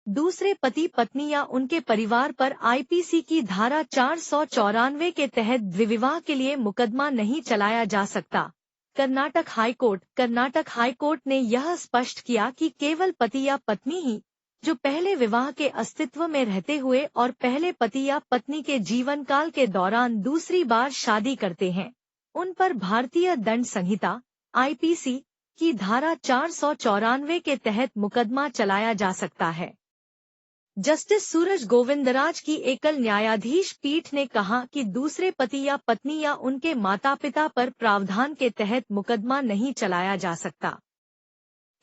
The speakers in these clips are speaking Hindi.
दूसरे पति पत्नी या उनके परिवार पर आईपीसी की धारा 494 के तहत द्विविवाह के लिए मुकदमा नहीं चलाया जा सकता। कर्नाटक हाईकोर्ट ने यह स्पष्ट किया कि केवल पति या पत्नी ही जो पहले विवाह के अस्तित्व में रहते हुए और पहले पति या पत्नी के जीवन काल के दौरान दूसरी बार शादी करते हैं, उन पर भारतीय दंड संहिता आईपीसी की धारा 494 के तहत मुकदमा चलाया जा सकता है। जस्टिस सूरज गोविंदराज की एकल न्यायाधीश पीठ ने कहा कि दूसरे पति या पत्नी या उनके माता पिता पर प्रावधान के तहत मुकदमा नहीं चलाया जा सकता।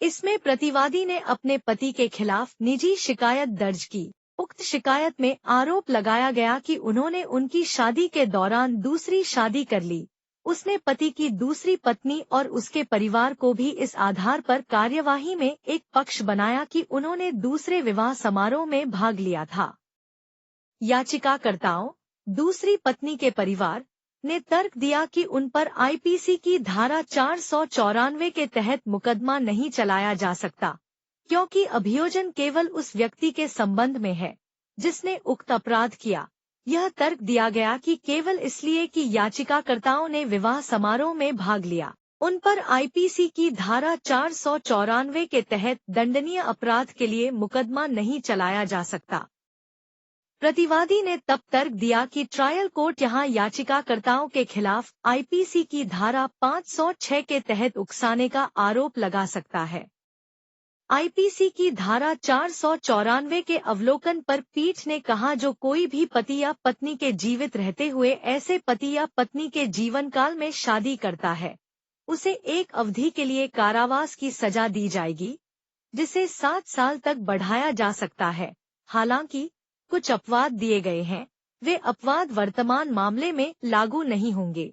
इसमें प्रतिवादी ने अपने पति के खिलाफ निजी शिकायत दर्ज की। उक्त शिकायत में आरोप लगाया गया कि उन्होंने उनकी शादी के दौरान दूसरी शादी कर ली। उसने पति की दूसरी पत्नी और उसके परिवार को भी इस आधार पर कार्यवाही में एक पक्ष बनाया कि उन्होंने दूसरे विवाह समारोह में भाग लिया था। याचिकाकर्ताओं, दूसरी पत्नी के परिवार ने तर्क दिया कि उन पर आईपीसी की धारा 494 के तहत मुकदमा नहीं चलाया जा सकता, क्योंकि अभियोजन केवल उस व्यक्ति के संबंध में है जिसने उक्त अपराध किया। यह तर्क दिया गया कि केवल इसलिए कि याचिकाकर्ताओं ने विवाह समारोह में भाग लिया, उन पर आईपीसी की धारा 494 के तहत दंडनीय अपराध के लिए मुकदमा नहीं चलाया जा सकता। प्रतिवादी ने तब तर्क दिया कि ट्रायल कोर्ट यहां याचिकाकर्ताओं के खिलाफ आईपीसी की धारा 506 के तहत उकसाने का आरोप लगा सकता है। आईपीसी की धारा 494 के अवलोकन पर पीठ ने कहा, जो कोई भी पति या पत्नी के जीवित रहते हुए ऐसे पति या पत्नी के जीवन काल में शादी करता है, उसे एक अवधि के लिए कारावास की सजा दी जाएगी, जिसे 7 साल तक बढ़ाया जा सकता है। हालांकि कुछ अपवाद दिए गए हैं, वे अपवाद वर्तमान मामले में लागू नहीं होंगे।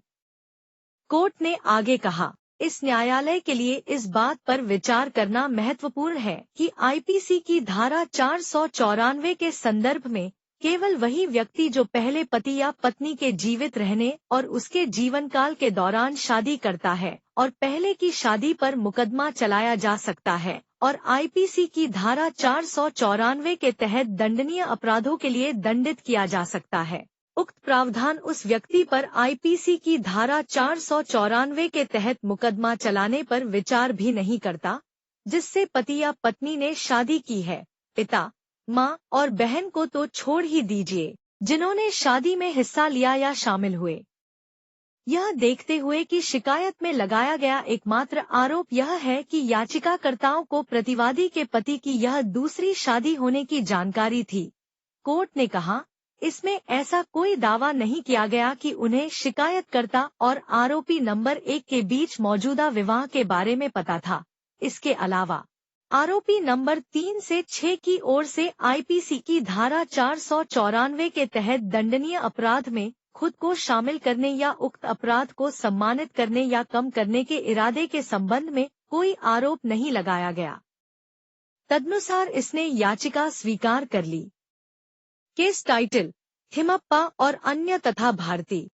कोर्ट ने आगे कहा, इस न्यायालय के लिए इस बात पर विचार करना महत्वपूर्ण है कि आईपीसी की धारा 494 के संदर्भ में केवल वही व्यक्ति जो पहले पति या पत्नी के जीवित रहने और उसके जीवन काल के दौरान शादी करता है और पहले की शादी पर मुकदमा चलाया जा सकता है, और आईपीसी की धारा 494 के तहत दंडनीय अपराधों के लिए दंडित किया जा सकता है। उक्त प्रावधान उस व्यक्ति पर आईपीसी की धारा 494 के तहत मुकदमा चलाने पर विचार भी नहीं करता, जिससे पति या पत्नी ने शादी की है। पिता, माँ और बहन को तो छोड़ ही दीजिए, जिन्होंने शादी में हिस्सा लिया या शामिल हुए। यह देखते हुए कि शिकायत में लगाया गया एकमात्र आरोप यह है कि याचिकाकर्ताओं को प्रतिवादी के पति की यह दूसरी शादी होने की जानकारी थी, कोर्ट ने कहा, इसमें ऐसा कोई दावा नहीं किया गया कि उन्हें शिकायतकर्ता और आरोपी नंबर 1 के बीच मौजूदा विवाह के बारे में पता था। इसके अलावा आरोपी नंबर 3 से 6 की ओर से आईपीसी की धारा 494 के तहत दंडनीय अपराध में खुद को शामिल करने या उक्त अपराध को सम्मानित करने या कम करने के इरादे के संबंध में कोई आरोप नहीं लगाया गया। तदनुसार इसने याचिका स्वीकार कर ली। केस टाइटल, थिमप्पा और अन्य तथा भारती।